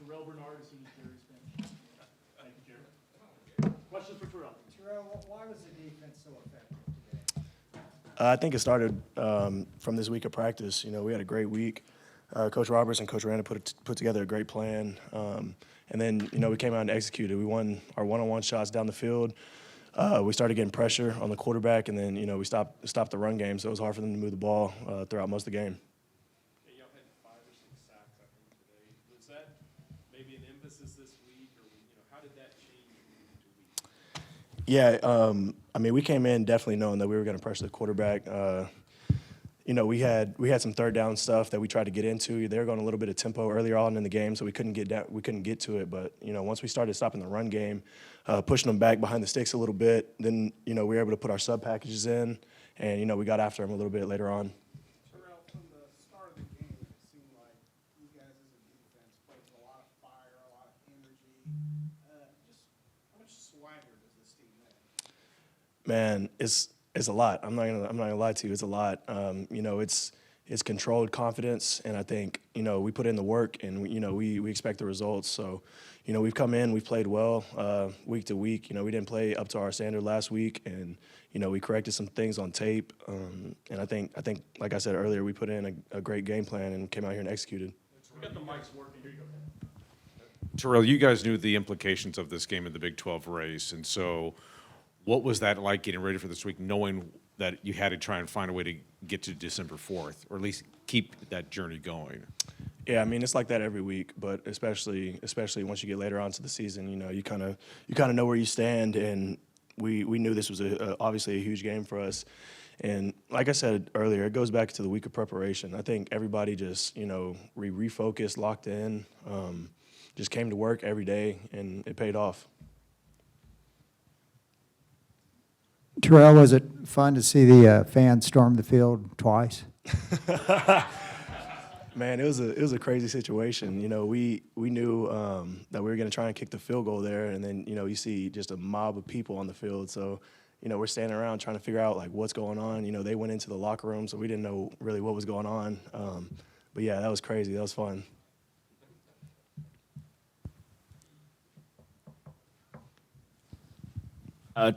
Terrell Bernard is Gerry's bench. Thank you, Gerry. Questions for Terrell? Terrell, why was the defense so effective today? I think it started from this week of practice. We had a great week. Coach Roberts and Coach Aranda put together a great plan. And then, we came out and executed. We won our one-on-one shots down the field. We started getting pressure on the quarterback, and then, we stopped the run game, so it was hard for them to move the ball throughout most of the game. Yeah, y'all had 5 or 6 sacks, I think, today. Was that maybe an emphasis this week, or, how did that change week to week? Yeah, we came in definitely knowing that we were going to pressure the quarterback. We had some third down stuff that we tried to get into. They were going a little bit of tempo earlier on in the game, so we couldn't get to it. But once we started stopping the run game, pushing them back behind the sticks a little bit, then we were able to put our sub packages in, and we got after them a little bit later on. Terrell, from the start of the game, it seemed like you guys as a defense played with a lot of fire, a lot of energy. Just how much swagger does this team have? Man, it's a lot. I'm not gonna lie to you. It's a lot. It's controlled confidence, and I think we put in the work, and we expect the results. So, we've come in, we've played well week to week. We didn't play up to our standard last week, and we corrected some things on tape. And I think like I said earlier, we put in a great game plan and came out here and executed. We got the mics working. Here you go. Terrell, you guys knew the implications of this game in the Big 12 race, and so what was that like getting ready for this week, knowing that you had to try and find a way to get to December 4th, or at least keep that journey going? Yeah, it's like that every week, but especially once you get later on to the season, you kind of know where you stand, and we knew this was obviously a huge game for us. And like I said earlier, it goes back to the week of preparation. I think everybody just refocused, locked in, just came to work every day, and it paid off. Terrell, was it fun to see the fans storm the field twice? Man, it was a crazy situation. We knew that we were going to try and kick the field goal there, and then you see just a mob of people on the field. So we're standing around trying to figure out what's going on. They went into the locker room, so we didn't know really what was going on. But yeah, that was crazy. That was fun.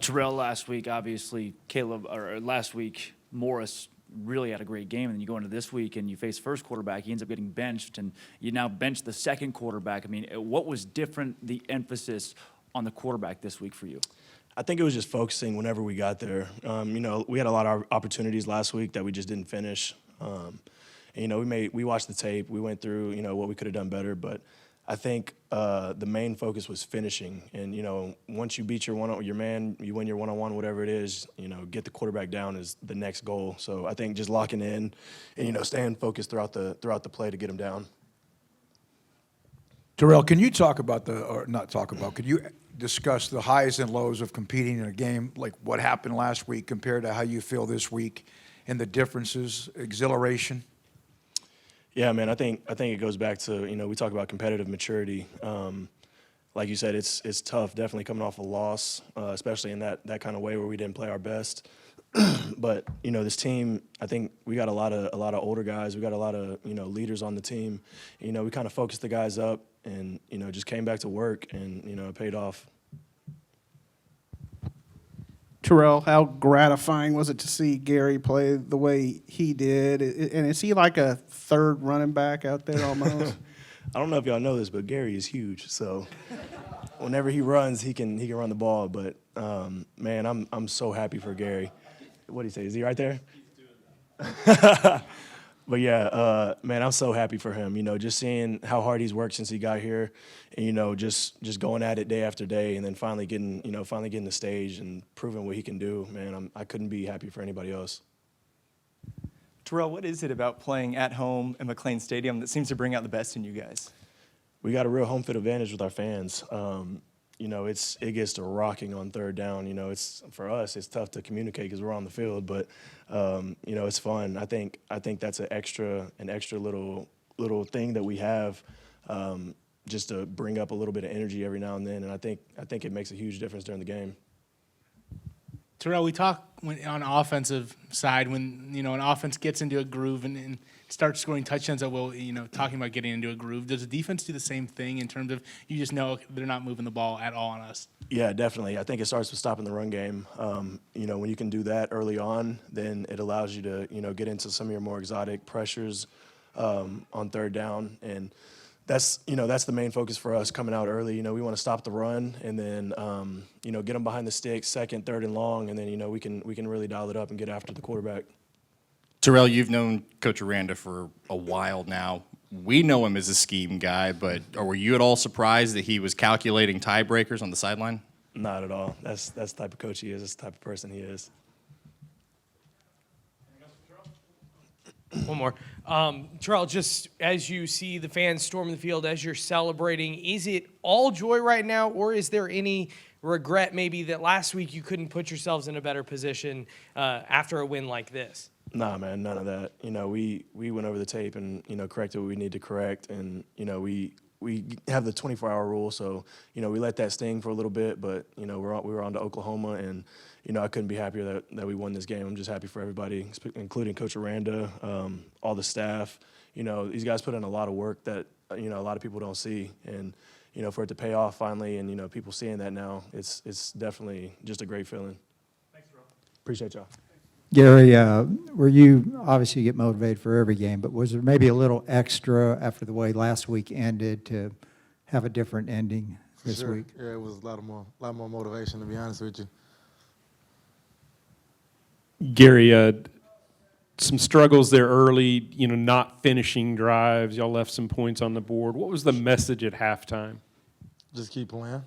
Terrell, last week, obviously, last week, Morris really had a great game, and then you go into this week and you face first quarterback, he ends up getting benched, and you now bench the second quarterback. What was different, the emphasis on the quarterback this week for you? I think it was just focusing whenever we got there. We had a lot of opportunities last week that we just didn't finish. We watched the tape, we went through, what we could have done better, but I think the main focus was finishing. And, once you beat your man, you win your one-on-one, whatever it is, get the quarterback down is the next goal. So I think just locking in and, staying focused throughout the play to get him down. Terrell, can you could you discuss the highs and lows of competing in a game like what happened last week compared to how you feel this week and the differences, exhilaration? Yeah, man, I think it goes back to, we talk about competitive maturity. Like you said, it's tough, definitely coming off a loss, especially in that kind of way where we didn't play our best. But, this team, I think we got a lot of older guys. We got a lot of, leaders on the team. We kind of focused the guys up and, just came back to work and, it paid off. Terrell, how gratifying was it to see Gerry play the way he did? And is he like a third running back out there almost? I don't know if y'all know this, but Gerry is huge. So whenever he runs, he can run the ball. But man, I'm so happy for Gerry. What do you say? Is he right there? But yeah, man, I'm so happy for him. Just seeing how hard he's worked since he got here, and just going at it day after day, and then finally getting the stage and proving what he can do. Man, I couldn't be happy for anybody else. Terrell, what is it about playing at home in McLean Stadium that seems to bring out the best in you guys? We got a real home field advantage with our fans. It gets to rocking on third down. It's for us, it's tough to communicate because we're on the field, but it's fun. I think that's an extra little thing that we have, just to bring up a little bit of energy every now and then. And I think it makes a huge difference during the game. Terrell, we talk on the offensive side when, an offense gets into a groove and starts scoring touchdowns that will, talking about getting into a groove. Does the defense do the same thing in terms of you just know they're not moving the ball at all on us? Yeah, definitely. I think it starts with stopping the run game. When you can do that early on, then it allows you to, get into some of your more exotic pressures on third down. And that's the main focus for us coming out early. We want to stop the run and then, get them behind the sticks, second, third, and long. And then, we can really dial it up and get after the quarterback. Terrell, you've known Coach Aranda for a while now. We know him as a scheme guy, but were you at all surprised that he was calculating tiebreakers on the sideline? Not at all. That's the type of coach he is. That's the type of person he is. One more. Terrell, just as you see the fans storm the field, as you're celebrating, is it all joy right now, or is there any regret maybe that last week you couldn't put yourselves in a better position after a win like this? Nah, man, none of that. We went over the tape and, corrected what we need to correct. And, we have the 24-hour rule, so, we let that sting for a little bit. But, we were on to Oklahoma, and, I couldn't be happier that we won this game. I'm just happy for everybody, including Coach Aranda, all the staff. These guys put in a lot of work that, a lot of people don't see. And, for it to pay off finally and, people seeing that now, it's definitely just a great feeling. Thanks, Terrell. Appreciate y'all. Gary, were you, obviously you get motivated for every game, but was there maybe a little extra after the way last week ended to have a different ending this week? Yeah, it was a lot more motivation, to be honest with you. Gary, some struggles there early, not finishing drives. Y'all left some points on the board. What was the message at halftime? Just keep playing.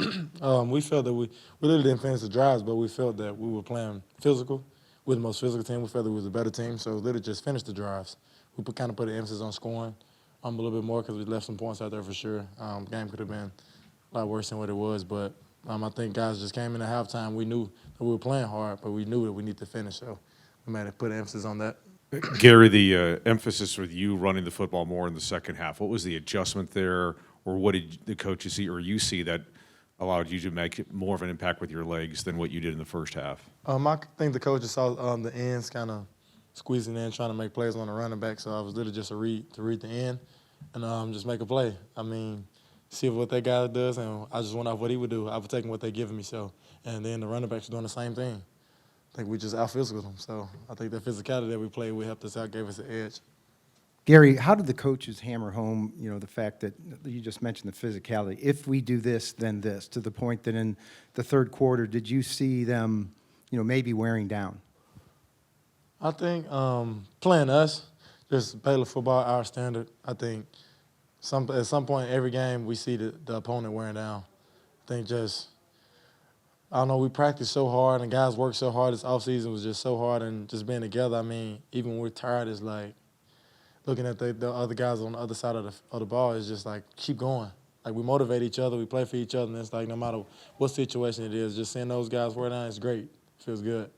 We felt that we really didn't finish the drives, but we felt that we were playing physical. We're the most physical team. We felt that we was a better team, so literally just finish the drives. We kind of put an emphasis on scoring a little bit more because we left some points out there for sure. Game could have been a lot worse than what it was, but I think guys just came in at halftime. We knew that we were playing hard, but we knew that we need to finish, so we made it put an emphasis on that. Gary, the emphasis with you running the football more in the second half, what was the adjustment there, or what did the coaches see or you see that allowed you to make more of an impact with your legs than what you did in the first half? I think the coaches saw the ends kind of squeezing in, trying to make plays on the running back, so I was literally just to read the end and just make a play. See what that guy does, and I just went off what he would do. I was taking what they giving me, and then the running backs were doing the same thing. I think we just out-physical them, so I think the physicality that we played with helped us out, gave us an edge. Gary, how did the coaches hammer home, the fact that you just mentioned the physicality? If we do this, then this, to the point that in the third quarter, did you see them, maybe wearing down? I think playing us, just Baylor football, our standard, I think at some point every game we see the opponent wearing down. I think I don't know, we practice so hard and guys work so hard. This offseason was just so hard, and just being together, even when we're tired, it's like, looking at the other guys on the other side of the ball is just like, keep going. Like, we motivate each other, we play for each other, and it's like no matter what situation it is, just seeing those guys wear down is great. It feels good.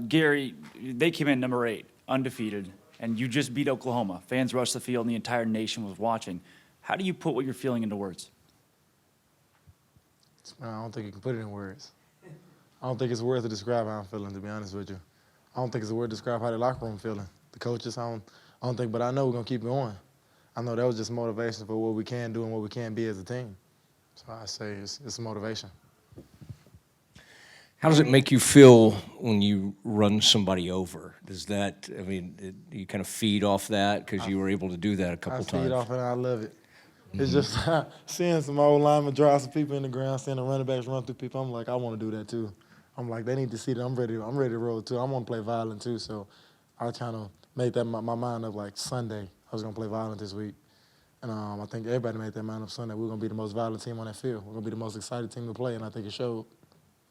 Gary, they came in number 8, undefeated, and you just beat Oklahoma. Fans rushed the field, and the entire nation was watching. How do you put what you're feeling into words? I don't think you can put it in words. I don't think it's words to describe how I'm feeling, to be honest with you. I don't think it's a word to describe how the locker room feeling. The coaches, I don't think, but I know we're going to keep going. I know that was just motivation for what we can do and what we can be as a team. So I say it's motivation. How does it make you feel when you run somebody over? Does that, you kind of feed off that because you were able to do that a couple times? I feed off it and I love it. It's just seeing some old linemen drive some people in the ground, seeing the running backs run through people. I'm like, I want to do that too. I'm like, they need to see that I'm ready to roll too. I want to play violent too. So I kind of made that my mind up like Sunday. I was going to play violent this week. And I think everybody made that mind up Sunday. We're going to be the most violent team on that field. We're going to be the most excited team to play, and I think it showed.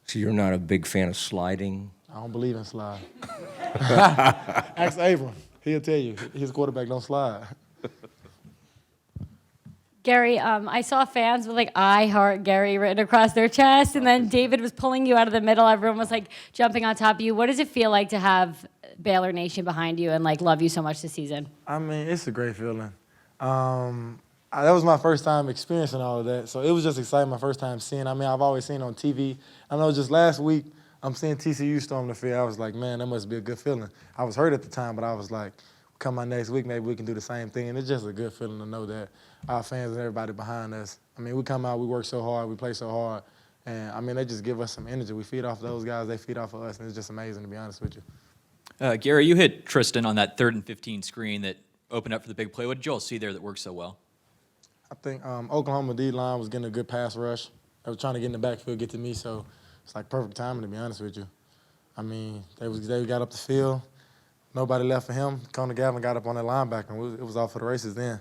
So you're not a big fan of sliding? I don't believe in slide. Ask Abram. He'll tell you. His quarterback don't slide. Gary, I saw fans with "I heart Gary" written across their chest, and then David was pulling you out of the middle. Everyone was jumping on top of you. What does it feel like to have Baylor Nation behind you and love you so much this season? It's a great feeling. That was my first time experiencing all of that, so it was just exciting. My first time seeing. I've always seen on TV. I know just last week I'm seeing TCU storm the field. I was like, man, that must be a good feeling. I was hurt at the time, but I was like, come on next week, maybe we can do the same thing. And it's just a good feeling to know that our fans and everybody behind us. I mean, we come out, we work so hard, we play so hard, and I mean, they just give us some energy. We feed off those guys, they feed off of us, and it's just amazing, to be honest with you. Gerry, you hit Tristan on that 3rd and 15 screen that opened up for the big play. What did you all see there that worked so well? I think Oklahoma D-line was getting a good pass rush. They were trying to get in the backfield, get to me, so it's like perfect timing, to be honest with you. I mean, they got up the field. Nobody left for him. Conor Gavin got up on that linebacker, and it was off for the races then.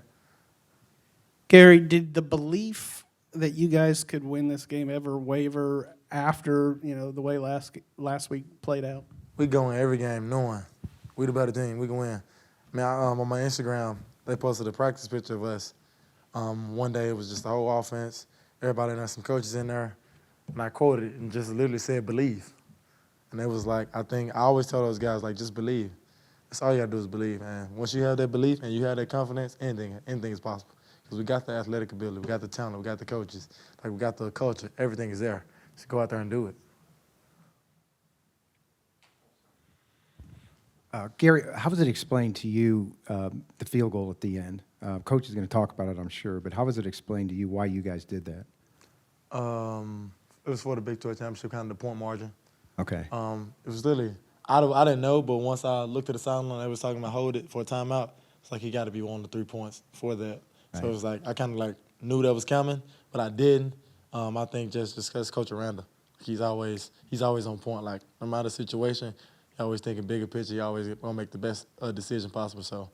Gary, did the belief that you guys could win this game ever waver after, the way last week played out? We go in every game knowing we the better team. We can win. I mean, on my Instagram, they posted a practice picture of us. One day it was just the whole offense. Everybody, and some coaches in there. And I quoted it and just literally said, believe. And it was like, I always tell those guys, like, just believe. That's all you got to do is believe, man. Once you have that belief and you have that confidence, anything is possible. Because we got the athletic ability, we got the talent, we got the coaches, like we got the culture. Everything is there. Just go out there and do it. Gary, how was it explained to you, the field goal at the end? Coach is going to talk about it, I'm sure, but how was it explained to you why you guys did that? It was for the Big 12 championship, kind of the point margin. Okay. It was literally, I didn't know, but once I looked at the sideline, they was talking about hold it for a timeout. It's like he got to be one of the 3 points for that. Right. So it was like I kind of like knew that was coming, but I didn't. I think just because Coach Aranda, he's always on point. Like no matter the situation, he always thinking bigger picture. He always gonna make the best decision possible. So,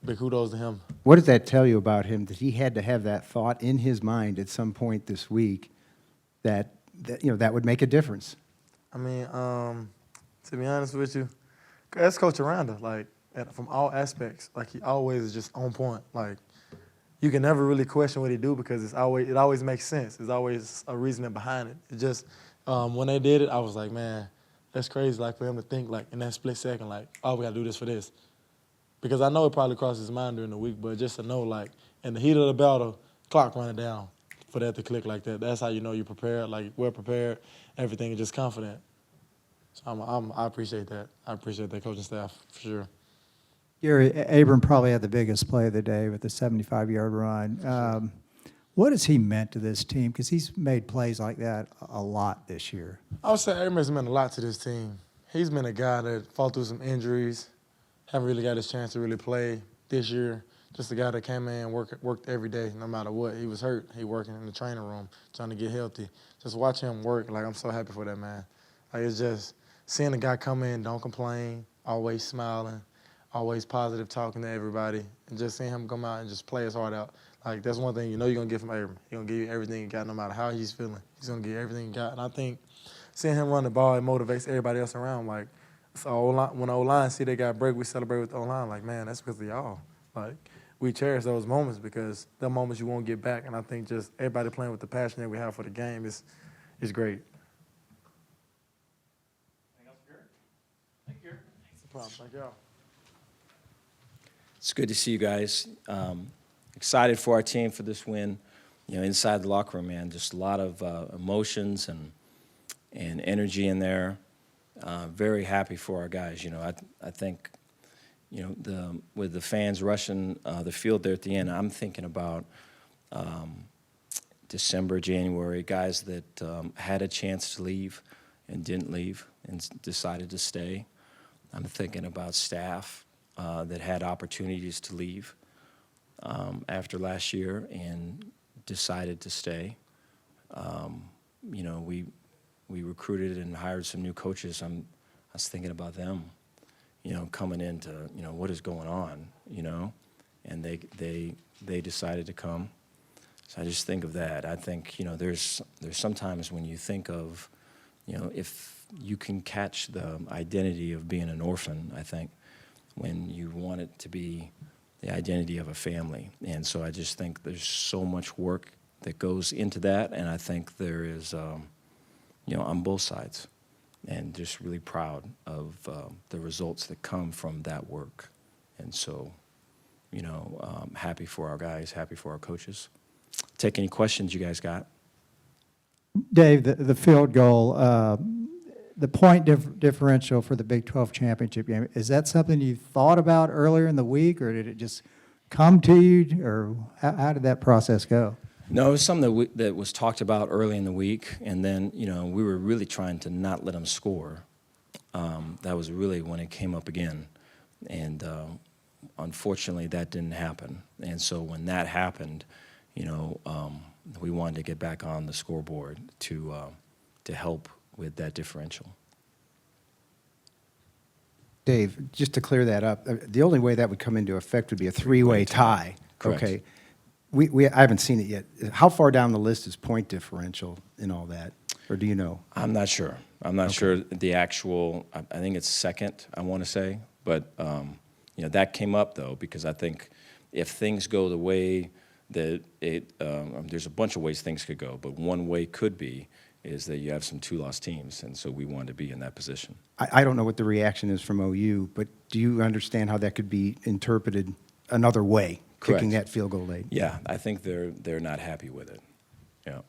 big kudos to him. What does that tell you about him, that he had to have that thought in his mind at some point this week that would make a difference? I mean, to be honest with you, that's Coach Aranda. Like from all aspects, like he always is just on point. Like you can never really question what he do because it always makes sense. There's always a reasoning behind it. It just when they did it, I was like, man, that's crazy. Like for him to think like in that split second, like, oh, we gotta do this for this. Because I know it probably crossed his mind during the week, but just to know, like, in the heat of the battle, clock running down for that to click like that, that's how you know you're prepared, like, well prepared, everything is just confident. So I appreciate that. I appreciate that coaching staff, for sure. Gary, Abram probably had the biggest play of the day with the 75-yard run. What has he meant to this team? Because he's made plays like that a lot this year. I would say Abram's meant a lot to this team. He's been a guy that fought through some injuries, haven't really got his chance to really play this year. Just a guy that came in and worked every day, no matter what. He was hurt. He working in the training room, trying to get healthy. Just watch him work. Like, I'm so happy for that, man. Like, it's just seeing a guy come in, don't complain, always smiling, always positive, talking to everybody, and just seeing him come out and just play his heart out. Like, that's one thing you know you're going to get from Abram. He's going to give you everything you got no matter how he's feeling. He's going to give you everything you got. And I think seeing him run the ball, it motivates everybody else around. Like, so when the O-line see they got break, we celebrate with the O-line. Like, man, that's because of y'all. Like, we cherish those moments because the moments you won't get back. And I think just everybody playing with the passion that we have for the game is great. Anything else, Gerry? Thank you, Gerry. No problem. Thank y'all. It's good to see you guys. Excited for our team for this win. Inside the locker room, man, just a lot of emotions and energy in there. Very happy for our guys. I think, with the fans rushing the field there at the end, I'm thinking about December, January, guys that had a chance to leave and didn't leave and decided to stay. I'm thinking about staff that had opportunities to leave after last year and decided to stay. We recruited and hired some new coaches. I was thinking about them, coming into, what is going on, and they decided to come. So I just think of that. I think, there's sometimes when you think of, if you can catch the identity of being an orphan, I think, when you want it to be the identity of a family. And so I just think there's so much work that goes into that, and I think there is, on both sides, and just really proud of the results that come from that work. And so, happy for our guys, happy for our coaches. Take any questions you guys got. Dave, the field goal, the point differential for the Big 12 championship game, is that something you thought about earlier in the week, or did it just come to you, or how did that process go? No, it was something that was talked about early in the week, and then, we were really trying to not let them score. That was really when it came up again, and unfortunately that didn't happen. And so when that happened, we wanted to get back on the scoreboard to help with that differential. Dave, just to clear that up, the only way that would come into effect would be a three-way tie. Correct. Okay. I haven't seen it yet. How far down the list is point differential and all that? Or do you know? I'm not sure. I'm not sure the actual, I think it's second, I want to say. But, that came up, though, because I think if things go the way that there's a bunch of ways things could go, but one way could be is that you have some two-loss teams, and so we wanted to be in that position. I don't know what the reaction is from OU, but do you understand how that could be interpreted another way, kicking Correct. that field goal late? Yeah, I think they're not happy with it. Yeah.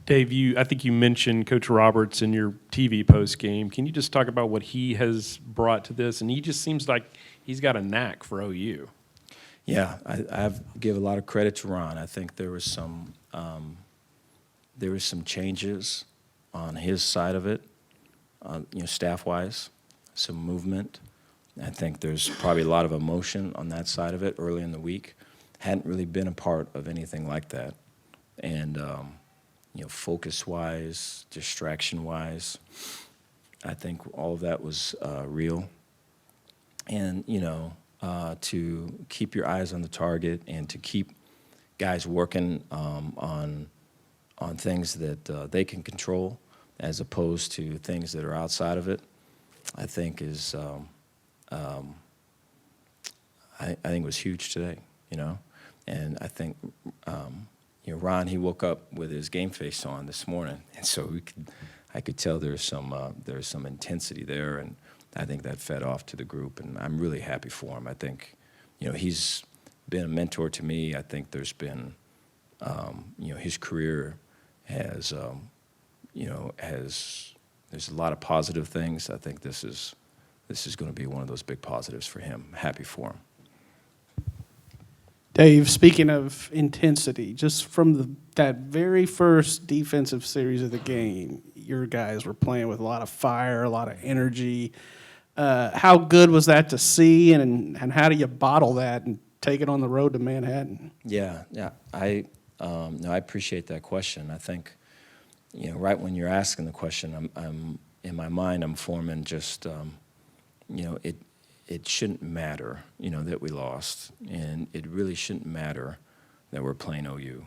Dave, I think you mentioned Coach Roberts in your TV post game. Can you just talk about what he has brought to this? And he just seems like he's got a knack for OU. Yeah, I give a lot of credit to Ron. I think there was some changes on his side of it, staff-wise, some movement. I think there's probably a lot of emotion on that side of it early in the week. Hadn't really been a part of anything like that, and focus-wise, distraction-wise, I think all of that was real. And to keep your eyes on the target and to keep guys working on things that they can control as opposed to things that are outside of it, I think is I think was huge today, and I think Ron, he woke up with his game face on this morning, and so I could tell there's some intensity there, and I think that fed off to the group, and I'm really happy for him. I think, he's been a mentor to me. I think there's been, his career has, there's a lot of positive things. I think this is going to be one of those big positives for him. Happy for him. Dave, speaking of intensity, just from that very first defensive series of the game, your guys were playing with a lot of fire, a lot of energy. How good was that to see, and how do you bottle that and take it on the road to Manhattan? Yeah. I appreciate that question. I think, right when you're asking the question, I'm in my mind, I'm forming just, it shouldn't matter, that we lost, and it really shouldn't matter that we're playing OU.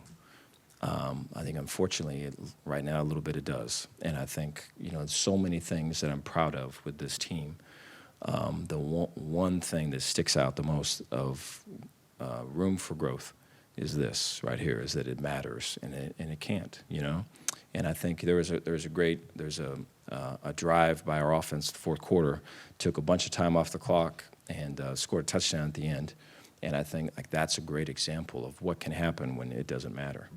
I think, unfortunately, right now, a little bit it does. And I think, so many things that I'm proud of with this team. The one thing that sticks out the most of room for growth is this right here, is that it matters, and it can't, And I think there's a drive by our offense the fourth quarter, took a bunch of time off the clock and scored a touchdown at the end. And I think that's a great example of what can happen when it doesn't matter,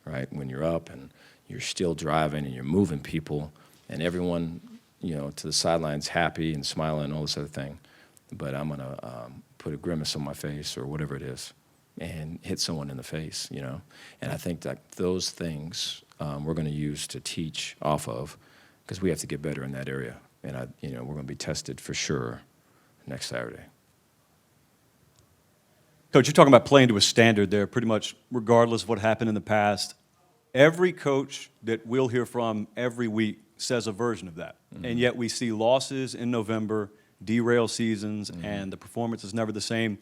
right? When you're up and you're still driving and you're moving people and everyone, to the sidelines happy and smiling and all this other thing. But I'm going to put a grimace on my face or whatever it is and hit someone in the face, And I think that those things we're going to use to teach off of, because we have to get better in that area. And, we're going to be tested for sure next Saturday. Coach, you're talking about playing to a standard there, pretty much regardless of what happened in the past. Every coach that we'll hear from every week says a version of that. Mm-hmm. And yet we see losses in November, derail seasons, and the performance is never the same.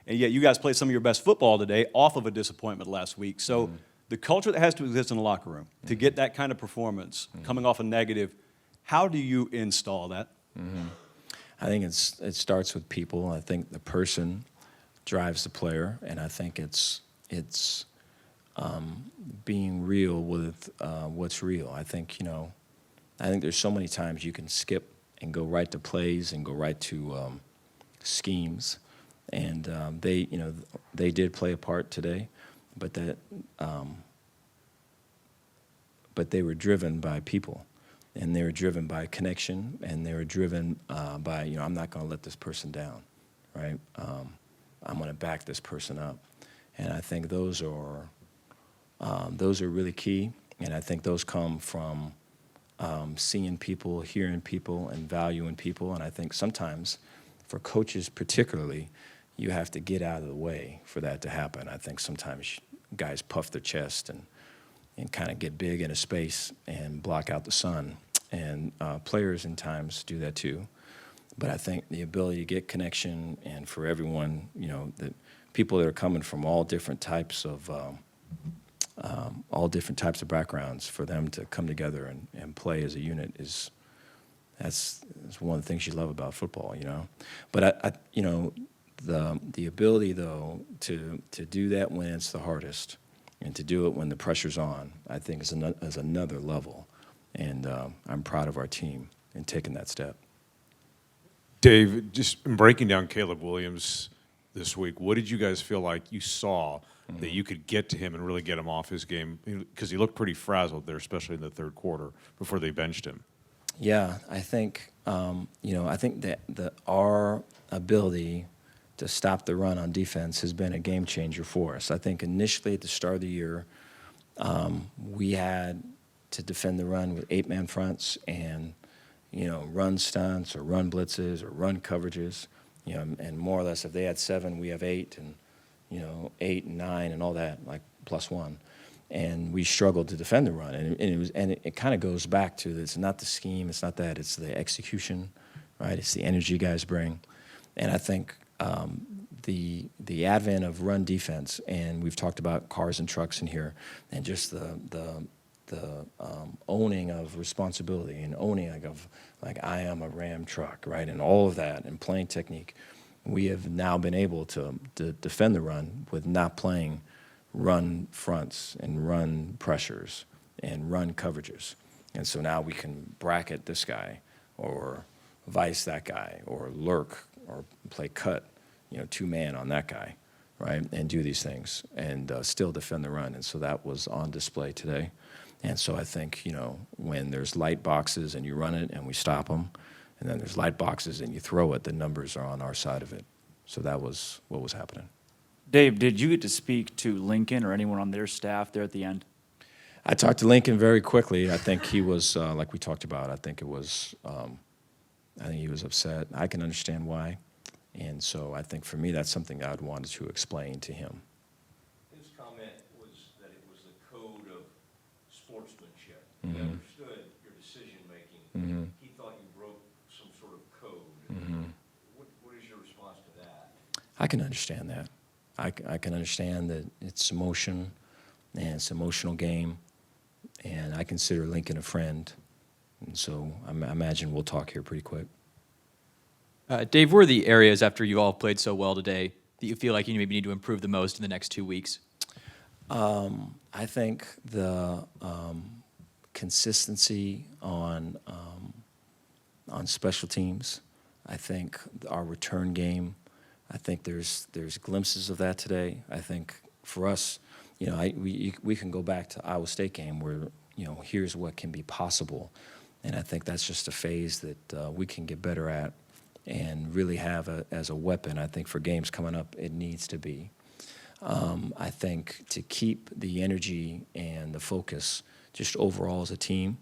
And yet you guys played some of your best football today off of a disappointment last week. So the culture that has to exist in the locker room to get that kind of performance coming off a negative, how do you install that? I think it starts with people. I think the person drives the player, and I think it's being real with what's real. I think there's so many times you can skip and go right to plays and go right to schemes, and they did play a part today, but but they were driven by people, and they were driven by connection, and they were driven by, I'm not going to let this person down, right? I'm going to back this person up, and I think those are really key, and I think those come from seeing people, hearing people, and valuing people, and I think sometimes for coaches particularly, you have to get out of the way for that to happen. I think sometimes guys puff their chest and kind of get big in a space and block out the sun. And players in times do that too. But I think the ability to get connection, and for everyone, the people that are coming from all different types of backgrounds, for them to come together and play as a unit that's one of the things you love about football, But the ability though to do that when it's the hardest, and to do it when the pressure's on, I think is another level. And I'm proud of our team in taking that step. Dave, just in breaking down Caleb Williams this week, what did you guys feel like you saw that you could get to him and really get him off his game? Because he looked pretty frazzled there, especially in the third quarter before they benched him. Yeah, I think I think that our ability to stop the run on defense has been a game changer for us. I think initially at the start of the year, we had to defend the run with 8-man fronts and run stunts or run blitzes or run coverages, and more or less if they had 7, we have 8, and 8 and 9 and all that, like +1. And we struggled to defend the run, and it kind of goes back to, it's not the scheme, it's not that, it's the execution, right? It's the energy guys bring, and I think the advent of run defense, and we've talked about cars and trucks in here, and just the owning of responsibility and owning of I am a Ram truck, right, and all of that, and playing technique. We have now been able to defend the run with not playing run fronts and run pressures and run coverages. And so now we can bracket this guy or vice that guy or lurk or play cut, 2-man on that guy, right, and do these things and still defend the run. And so that was on display today. And so I think, when there's light boxes and you run it and we stop them, and then there's light boxes and you throw it, the numbers are on our side of it. So that was what was happening. Dave, did you get to speak to Lincoln or anyone on their staff there at the end? I talked to Lincoln very quickly. I think he was, like we talked about, I think he was upset. I can understand why. And so I think for me, that's something I'd wanted to explain to him. His comment was that it was the code of sportsmanship. Mm-hmm. He understood your decision-making. Mm-hmm. He thought you broke some sort of code. Mm-hmm. What is your response to that? I can understand that. I can understand that it's emotion, and it's an emotional game, and I consider Lincoln a friend, and so I imagine we'll talk here pretty quick. Dave, where are the areas after you all played so well today that you feel like you maybe need to improve the most in the next 2 weeks? I think the consistency on special teams. I think our return game. I think there's glimpses of that today. I think for us, we can go back to Iowa State game where here's what can be possible, and I think that's just a phase that we can get better at and really have as a weapon. I think for games coming up, it needs to be. I think to keep the energy and the focus just overall as a team,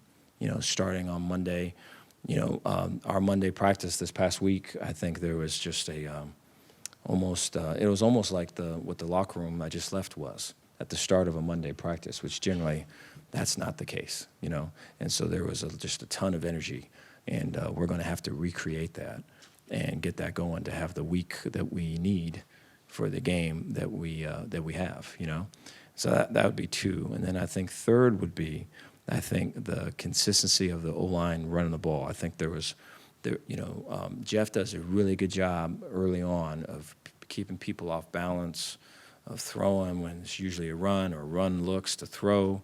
starting on Monday, our Monday practice this past week, I think there was just it was almost like what the locker room I just left was at the start of a Monday practice, which generally that's not the case, And so there was just a ton of energy, and we're going to have to recreate that and get that going to have the week that we need for the game that we have, So that would be 2. And then I think 3rd would be, I think the consistency of the O-line running the ball. I think Jeff does a really good job early on of keeping people off balance, of throwing when it's usually a run or run looks to throw,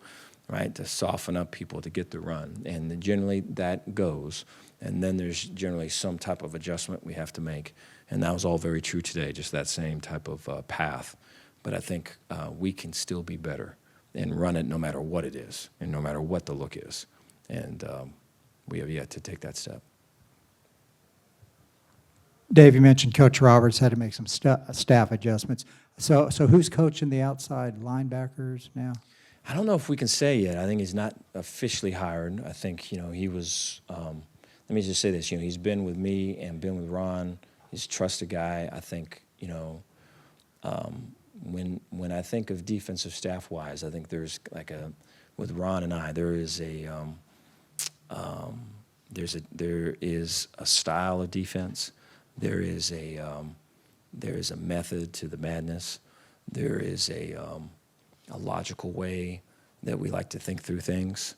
right, to soften up people to get the run. And then generally that goes. And then there's generally some type of adjustment we have to make. And that was all very true today, just that same type of path. But I think we can still be better. and run it no matter what it is and no matter what the look is. And we have yet to take that step. Dave, you mentioned Coach Roberts had to make some staff adjustments. So who's coaching the outside linebackers now? I don't know if we can say yet. I think he's not officially hired. I think, he was, let me just say this, he's been with me and been with Ron. He's a trusted guy. I think, when I think of defensive staff-wise, I think there's with Ron and I, there is a style of defense. There is a method to the madness. There is a logical way that we like to think through things.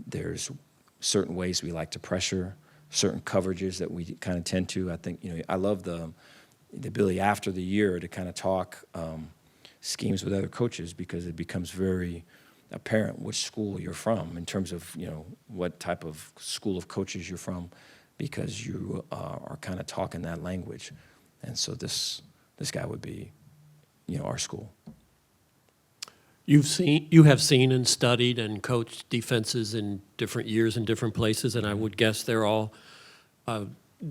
There's certain ways we like to pressure, certain coverages that we kind of tend to. I think, I love the ability after the year to kind of talk schemes with other coaches, because it becomes very apparent which school you're from in terms of, what type of school of coaches you're from, because you are kind of talking that language. And so this guy would be, our school. You have seen and studied and coached defenses in different years in different places, and I would guess they're all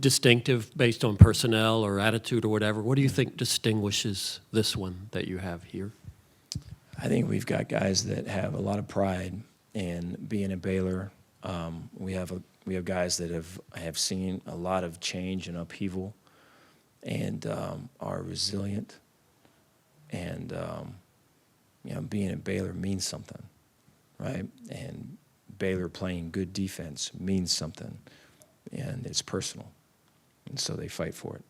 distinctive based on personnel or attitude or whatever. What do you think distinguishes this one that you have here? I think we've got guys that have a lot of pride in being at Baylor. We have guys that have seen a lot of change and upheaval, and are resilient. And being at Baylor means something, right? And Baylor playing good defense means something, and it's personal, and so they fight for it.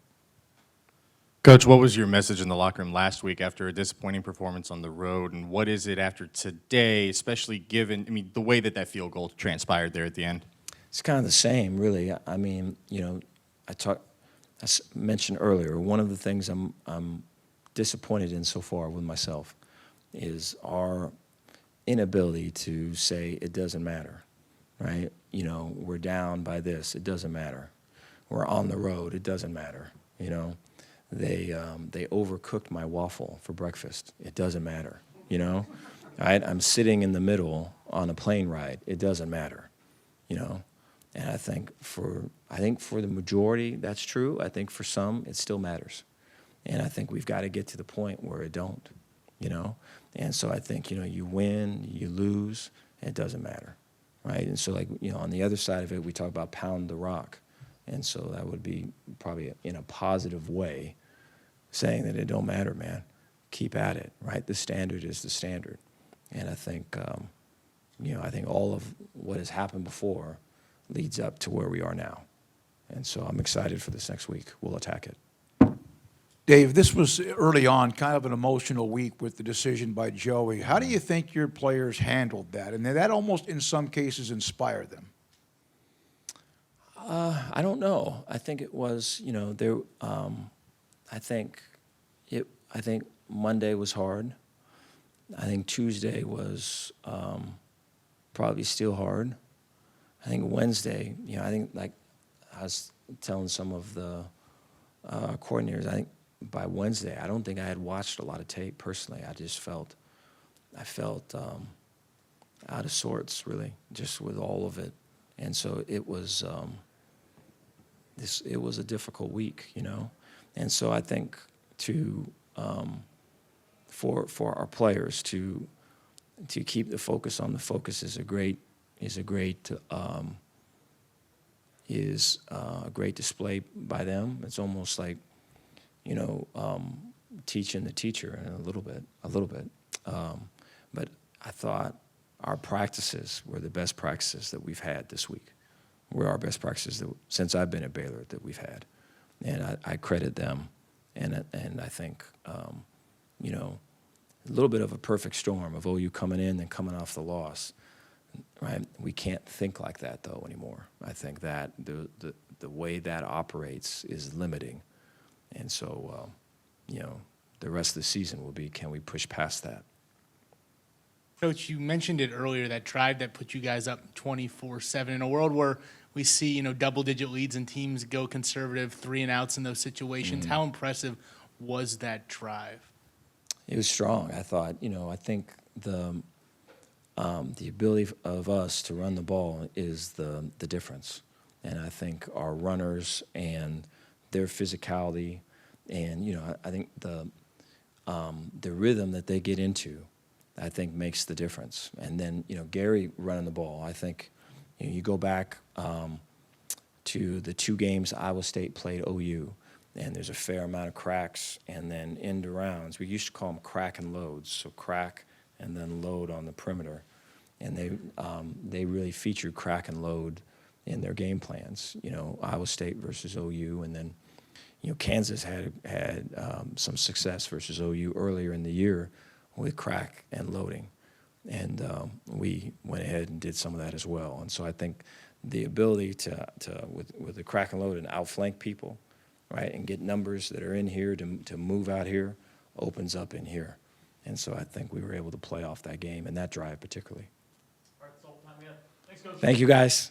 Coach, what was your message in the locker room last week after a disappointing performance on the road, and what is it after today, especially given, the way that field goal transpired there at the end? It's kind of the same, really. I mentioned earlier, one of the things I'm disappointed in so far with myself is our inability to say it doesn't matter, right? We're down by this, it doesn't matter. We're on the road, it doesn't matter. They overcooked my waffle for breakfast, it doesn't matter. I'm sitting in the middle on a plane ride, it doesn't matter. And I think for the majority that's true. I think for some it still matters, and I think we've got to get to the point where it don't. And so I think you win, you lose, it doesn't matter, right? And so on the other side of it, we talk about pound the rock, and so that would be probably in a positive way, saying that it don't matter, man. Keep at it, right? The standard is the standard, and I think I think all of what has happened before leads up to where we are now. And so I'm excited for this next week. We'll attack it. Dave, this was early on kind of an emotional week with the decision by Joey. How do you think your players handled that? And that almost in some cases inspired them. I don't know. I think it was, I think Monday was hard. I think Tuesday was probably still hard. I think Wednesday, I think I was telling some of the coordinators, I think by Wednesday, I don't think I had watched a lot of tape personally. I felt out of sorts, really, just with all of it. And so it was it was a difficult week, And so I think for our players to keep the focus on the focus is a great display by them. It's almost like, teaching the teacher in a little bit. But I thought our practices were the best practices that we've had this week. Were our best practices since I've been at Baylor that we've had, and I credit them. And I think a little bit of a perfect storm of OU coming in and coming off the loss. Right, we can't think like that though anymore. I think that the way that operates is limiting, and so the rest of the season will be, can we push past that? Coach, you mentioned it earlier, that drive that put you guys up 24-7 in a world where we see double-digit leads and teams go conservative, 3 and outs in those situations. How impressive was that drive? It was strong. I thought, I think the ability of us to run the ball is the difference. And I think our runners and their physicality, and I think the rhythm that they get into, I think makes the difference. And then Gerry running the ball. I think you go back to the 2 games Iowa State played OU, and there's a fair amount of cracks and then end arounds. We used to call them crack and loads, so crack and then load on the perimeter. And they really featured crack and load in their game plans. Iowa State versus OU, and then Kansas had some success versus OU earlier in the year with crack and loading, and we went ahead and did some of that as well. And so I think the ability to with the crack and load and outflank people, right, and get numbers that are in here to move out here opens up in here. And so I think we were able to play off that game and that drive particularly. All right, that's all the time we have. Thanks, Coach. Thank you, guys.